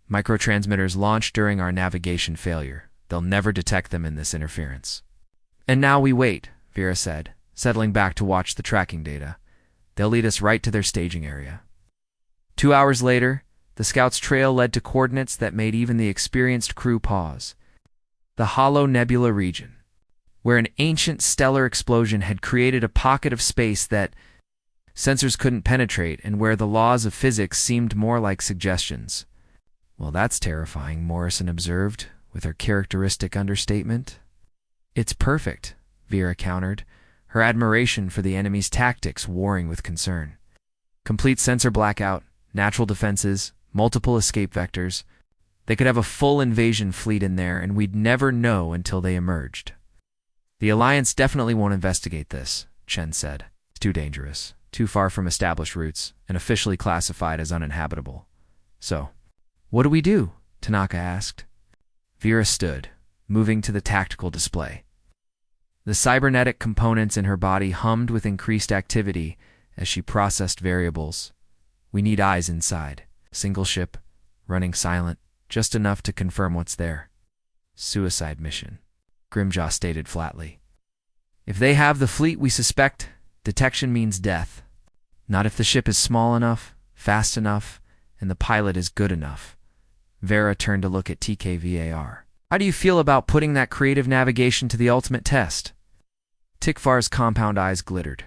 Microtransmitters launched during our navigation failure. They'll never detect them in this interference. And now we wait, Vera said, settling back to watch the tracking data. They'll lead us right to their staging area. 2 hours later, the scouts' trail led to coordinates that made even the experienced crew pause. The Hollow Nebula region, where an ancient stellar explosion had created a pocket of space that sensors couldn't penetrate and where the laws of physics seemed more like suggestions. Well, that's terrifying, Morrison observed, with her characteristic understatement. It's perfect, Vera countered, her admiration for the enemy's tactics warring with concern. Complete sensor blackout, natural defenses, multiple escape vectors. They could have a full invasion fleet in there, and we'd never know until they emerged. The Alliance definitely won't investigate this, Chen said. It's too dangerous, too far from established routes, and officially classified as uninhabitable. So, what do we do? Tanaka asked. Vera stood, moving to the tactical display. The cybernetic components in her body hummed with increased activity as she processed variables. We need eyes inside. Single ship, running silent, just enough to confirm what's there. Suicide mission, Grimjaw stated flatly. If they have the fleet we suspect, detection means death. Not if the ship is small enough, fast enough, and the pilot is good enough. Vera turned to look at TKVAR. How do you feel about putting that creative navigation to the ultimate test? Tikvar's compound eyes glittered.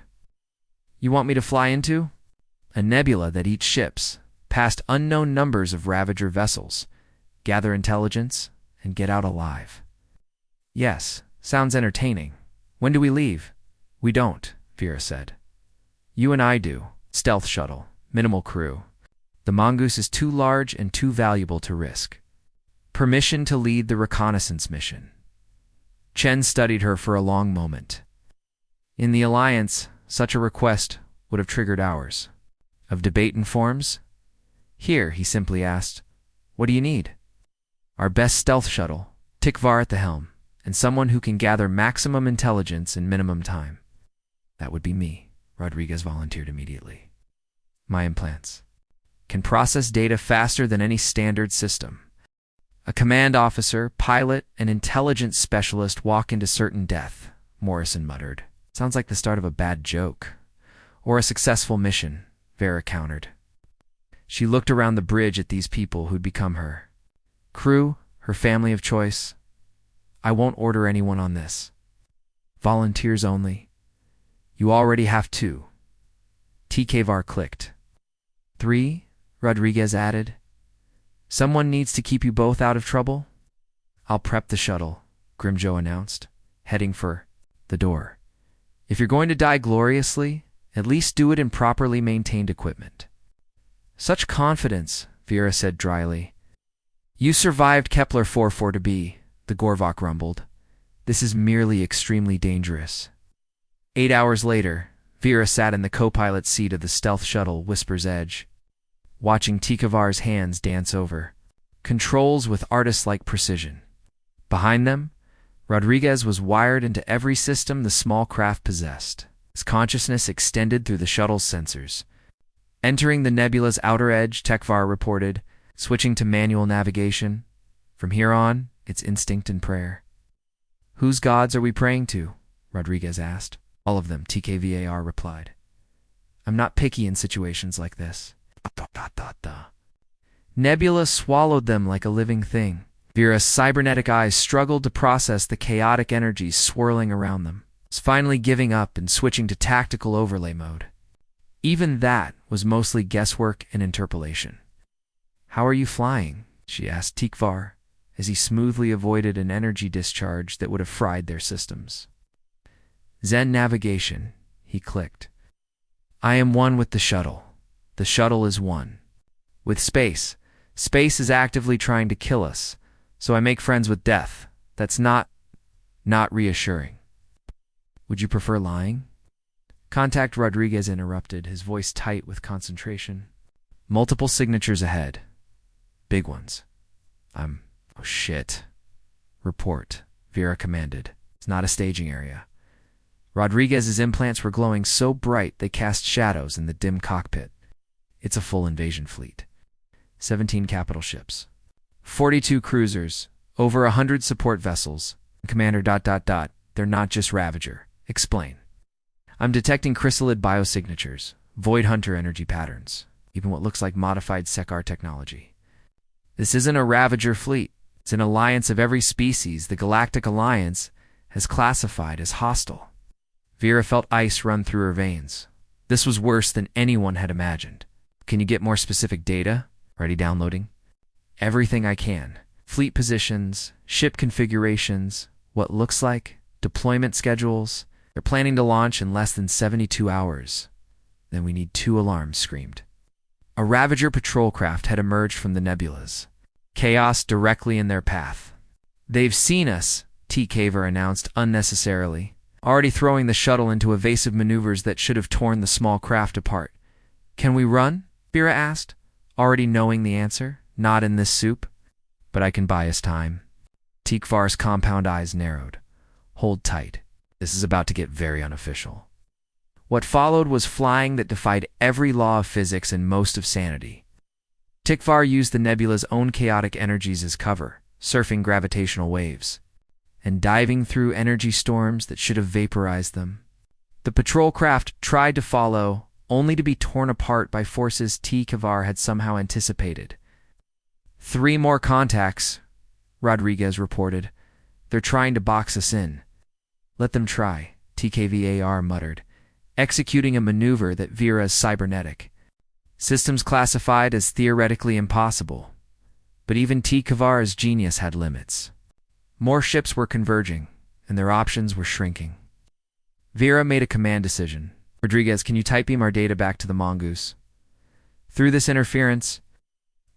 You want me to fly into? A nebula that eats ships, past unknown numbers of Ravager vessels, gather intelligence, and get out alive. Yes, sounds entertaining. When do we leave? We don't, Vera said. You and I do. Stealth shuttle, minimal crew. The mongoose is too large and too valuable to risk. Permission to lead the reconnaissance mission. Chen studied her for a long moment. In the Alliance, such a request would have triggered hours of debate and forms. Here, he simply asked, what do you need? Our best stealth shuttle, Tikvar at the helm, and someone who can gather maximum intelligence in minimum time. That would be me, Rodriguez volunteered immediately. My implants can process data faster than any standard system. A command officer, pilot, and intelligence specialist walk into certain death, Morrison muttered. Sounds like the start of a bad joke. Or a successful mission, Vera countered. She looked around the bridge at these people who'd become her crew, her family of choice. I won't order anyone on this. Volunteers only. You already have 2. TKVAR clicked. 3, Rodriguez added. Someone needs to keep you both out of trouble? I'll prep the shuttle, Grimjo announced, heading for the door. If you're going to die gloriously, at least do it in properly maintained equipment. Such confidence, Vera said dryly. You survived Kepler 44-B, the Gorvok rumbled. This is merely extremely dangerous. 8 hours later, Vera sat in the co-pilot seat of the stealth shuttle Whisper's Edge, watching Tikavar's hands dance over controls with artist-like precision. Behind them, Rodriguez was wired into every system the small craft possessed. His consciousness extended through the shuttle's sensors. Entering the nebula's outer edge, Tekvar reported, switching to manual navigation. From here on, it's instinct and prayer. Whose gods are we praying to? Rodriguez asked. All of them, TKVAR replied. I'm not picky in situations like this. Nebula swallowed them like a living thing. Vera's cybernetic eyes struggled to process the chaotic energies swirling around them. It's finally giving up and switching to tactical overlay mode. Even that was mostly guesswork and interpolation. How are you flying? She asked Tikvar, as he smoothly avoided an energy discharge that would have fried their systems. Zen navigation, he clicked. I am one with the shuttle. The shuttle is one. With space. Space is actively trying to kill us, so I make friends with death. That's not reassuring. Would you prefer lying? Contact Rodriguez interrupted, his voice tight with concentration. Multiple signatures ahead. Big ones. Oh shit. Report, Vera commanded. It's not a staging area. Rodriguez's implants were glowing so bright they cast shadows in the dim cockpit. It's a full invasion fleet. 17 capital ships. 42 cruisers. Over 100 support vessels. Commander ... They're not just Ravager. Explain. I'm detecting chrysalid biosignatures, void hunter energy patterns, even what looks like modified Sekar technology. This isn't a Ravager fleet. It's an alliance of every species the Galactic Alliance has classified as hostile. Vera felt ice run through her veins. This was worse than anyone had imagined. Can you get more specific data? Ready downloading? Everything I can. Fleet positions, ship configurations, what looks like, deployment schedules. They're planning to launch in less than 72 hours. Then we need 2 alarms screamed. A Ravager patrol craft had emerged from the nebulas. Chaos directly in their path. They've seen us, T. Caver announced unnecessarily, already throwing the shuttle into evasive maneuvers that should have torn the small craft apart. Can we run? Vera asked, already knowing the answer. Not in this soup. But I can buy us time. Tikvar's compound eyes narrowed. Hold tight. This is about to get very unofficial. What followed was flying that defied every law of physics and most of sanity. Tikvar used the nebula's own chaotic energies as cover, surfing gravitational waves, and diving through energy storms that should have vaporized them. The patrol craft tried to follow, only to be torn apart by forces Tikvar had somehow anticipated. 3 more contacts, Rodriguez reported. They're trying to box us in. Let them try, TKVAR muttered, executing a maneuver that Vera's cybernetic. Systems classified as theoretically impossible. But even Tikvar's genius had limits. More ships were converging, and their options were shrinking. Vera made a command decision. Rodriguez, can you type beam our data back to the mongoose? Through this interference?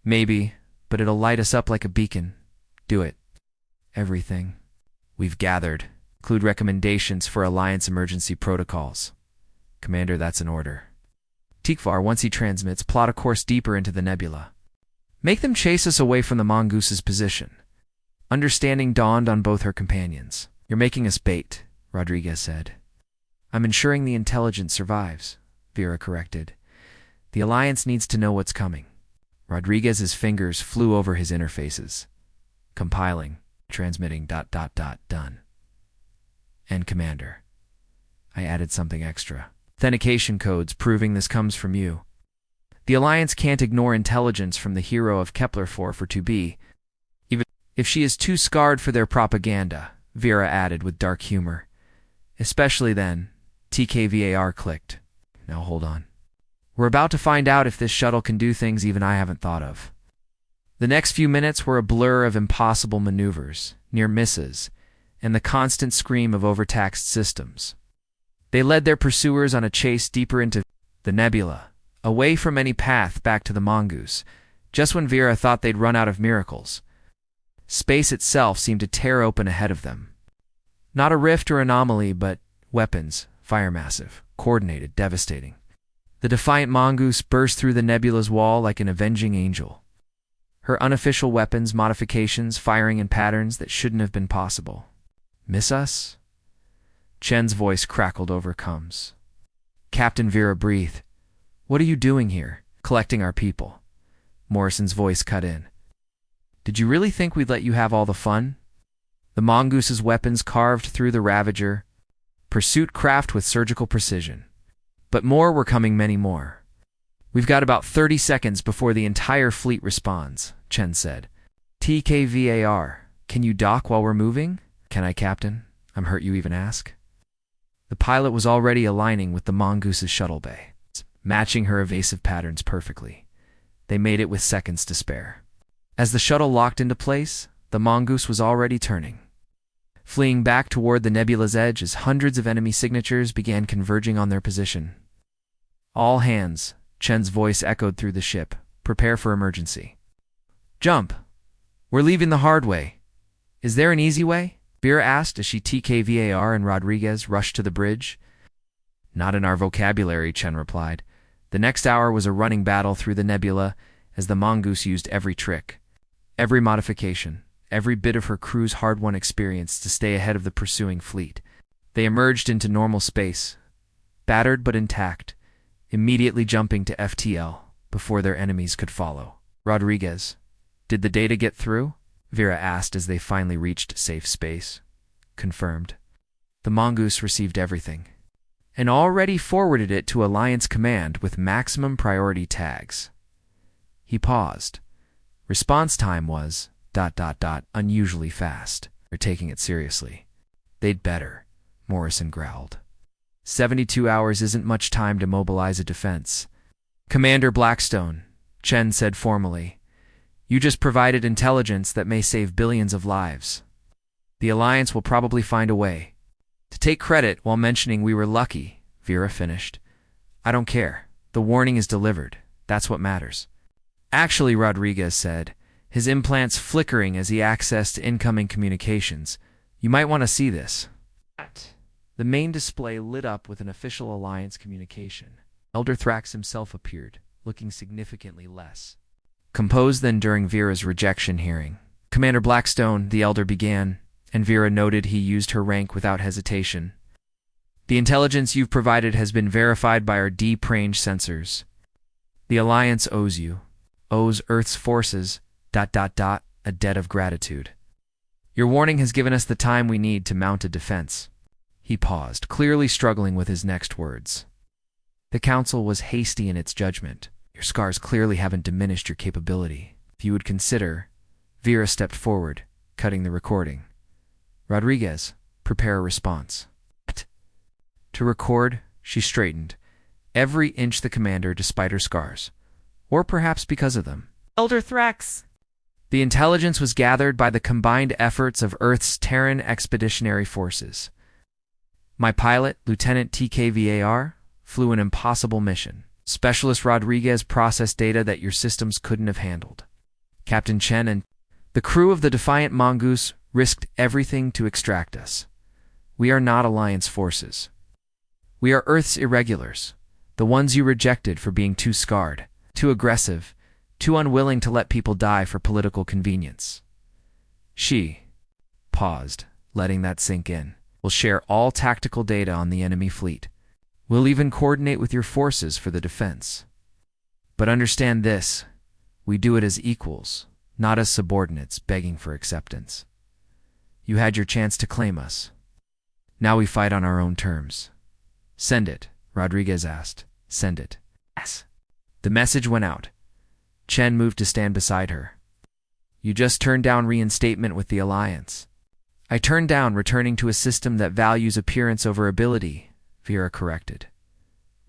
Maybe, but it'll light us up like a beacon. Do it. Everything we've gathered include recommendations for Alliance emergency protocols. Commander, that's an order. Tikvar, once he transmits, plot a course deeper into the nebula. Make them chase us away from the mongoose's position. Understanding dawned on both her companions. You're making us bait, Rodriguez said. I'm ensuring the intelligence survives, Vera corrected. The Alliance needs to know what's coming. Rodriguez's fingers flew over his interfaces. Compiling, transmitting ... done. And Commander. I added something extra. Authentication codes proving this comes from you. The Alliance can't ignore intelligence from the hero of Kepler 4 for 2B, even if she is too scarred for their propaganda, Vera added with dark humor. Especially then, TKVAR clicked. Now hold on. We're about to find out if this shuttle can do things even I haven't thought of. The next few minutes were a blur of impossible maneuvers, near misses, and the constant scream of overtaxed systems. They led their pursuers on a chase deeper into the nebula, away from any path back to the mongoose, just when Vera thought they'd run out of miracles. Space itself seemed to tear open ahead of them. Not a rift or anomaly, but weapons, fire massive, coordinated, devastating. The defiant mongoose burst through the nebula's wall like an avenging angel. Her unofficial weapons modifications firing in patterns that shouldn't have been possible. Miss us? Chen's voice crackled over Combs. Captain Vera breathed. What are you doing here, collecting our people? Morrison's voice cut in. Did you really think we'd let you have all the fun? The mongoose's weapons carved through the Ravager, pursuit craft with surgical precision. But more were coming, many more. We've got about 30 seconds before the entire fleet responds, Chen said. TKVAR, can you dock while we're moving? Can I, Captain? I'm hurt you even ask. The pilot was already aligning with the mongoose's shuttle bay, matching her evasive patterns perfectly. They made it with seconds to spare. As the shuttle locked into place, the mongoose was already turning, fleeing back toward the nebula's edge as hundreds of enemy signatures began converging on their position. All hands, Chen's voice echoed through the ship. Prepare for emergency. Jump! We're leaving the hard way. Is there an easy way? Vera asked as she TKVAR and Rodriguez rushed to the bridge. Not in our vocabulary, Chen replied. The next hour was a running battle through the nebula as the mongoose used every trick, every modification, every bit of her crew's hard-won experience to stay ahead of the pursuing fleet. They emerged into normal space, battered but intact, immediately jumping to FTL before their enemies could follow. Rodriguez, did the data get through? Vera asked as they finally reached safe space. Confirmed. The mongoose received everything, and already forwarded it to Alliance Command with maximum priority tags. He paused. Response time was ... unusually fast. They're taking it seriously. They'd better, Morrison growled. 72 hours isn't much time to mobilize a defense. Commander Blackstone, Chen said formally. You just provided intelligence that may save billions of lives. The Alliance will probably find a way. To take credit while mentioning we were lucky, Vera finished. I don't care. The warning is delivered. That's what matters. Actually, Rodriguez said, his implants flickering as he accessed incoming communications. You might want to see this. The main display lit up with an official Alliance communication. Elder Thraxx himself appeared, looking significantly less composed than during Vera's rejection hearing. Commander Blackstone, the Elder began, and Vera noted he used her rank without hesitation. The intelligence you've provided has been verified by our deep range sensors. The Alliance owes Earth's forces, a debt of gratitude. Your warning has given us the time we need to mount a defense. He paused, clearly struggling with his next words. The Council was hasty in its judgment. Your scars clearly haven't diminished your capability. If you would consider... Vera stepped forward, cutting the recording. Rodriguez, prepare a response. To record, she straightened. Every inch the commander despite her scars. Or perhaps because of them. Elder Thraxx. The intelligence was gathered by the combined efforts of Earth's Terran Expeditionary Forces. My pilot, Lieutenant TKVAR, flew an impossible mission. Specialist Rodriguez processed data that your systems couldn't have handled. Captain Chen and the crew of the Defiant Mongoose risked everything to extract us. We are not Alliance forces. We are Earth's irregulars, the ones you rejected for being too scarred, too aggressive, too unwilling to let people die for political convenience. She paused, letting that sink in. Will share all tactical data on the enemy fleet. We'll even coordinate with your forces for the defense. But understand this, we do it as equals, not as subordinates begging for acceptance. You had your chance to claim us. Now we fight on our own terms. Send it, Rodriguez asked. Send it. Yes. The message went out. Chen moved to stand beside her. You just turned down reinstatement with the Alliance. I turned down returning to a system that values appearance over ability, Vera corrected.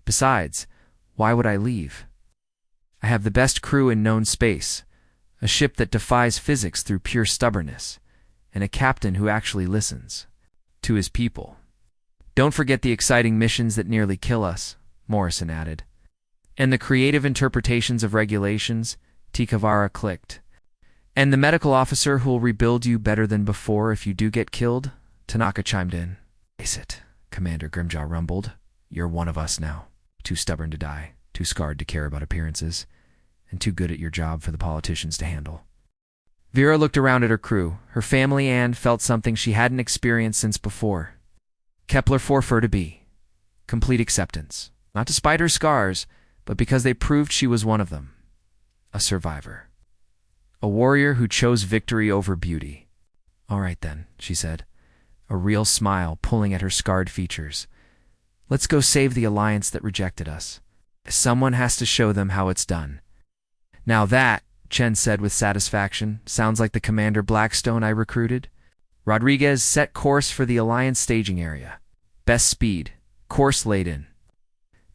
Besides, why would I leave? I have the best crew in known space, a ship that defies physics through pure stubbornness, and a captain who actually listens to his people. Don't forget the exciting missions that nearly kill us, Morrison added. And the creative interpretations of regulations, Tikavara clicked. And the medical officer who will rebuild you better than before if you do get killed, Tanaka chimed in. Face it, Commander Grimjaw rumbled. You're one of us now. Too stubborn to die, too scarred to care about appearances, and too good at your job for the politicians to handle. Vera looked around at her crew, her family, and felt something she hadn't experienced since before. Kepler 4 to be. Complete acceptance. Not despite her scars, but because they proved she was one of them. A survivor. A warrior who chose victory over beauty. All right then, she said, a real smile pulling at her scarred features. Let's go save the Alliance that rejected us. Someone has to show them how it's done. Now that, Chen said with satisfaction, sounds like the Commander Blackstone I recruited. Rodriguez set course for the Alliance staging area. Best speed. Course laid in.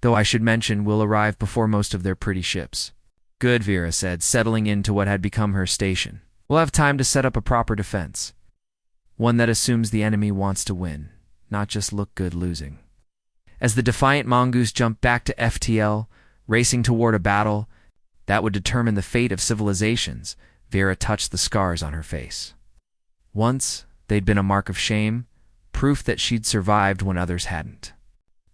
Though I should mention we'll arrive before most of their pretty ships. Good, Vera said, settling into what had become her station. We'll have time to set up a proper defense. One that assumes the enemy wants to win, not just look good losing. As the Defiant Mongoose jumped back to FTL, racing toward a battle that would determine the fate of civilizations, Vera touched the scars on her face. Once, they'd been a mark of shame, proof that she'd survived when others hadn't.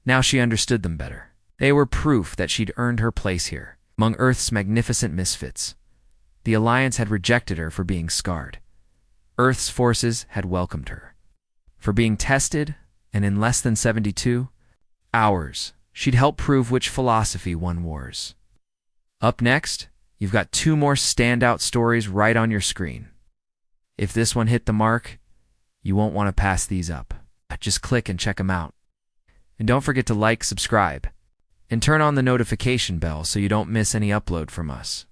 Now she understood them better. They were proof that she'd earned her place here, among Earth's magnificent misfits. The Alliance had rejected her for being scarred. Earth's forces had welcomed her. For being tested, and in less than 72 hours, she'd helped prove which philosophy won wars. Up next, you've got 2 more standout stories right on your screen. If this one hit the mark, you won't want to pass these up. Just click and check them out. And don't forget to like, subscribe, and turn on the notification bell so you don't miss any upload from us.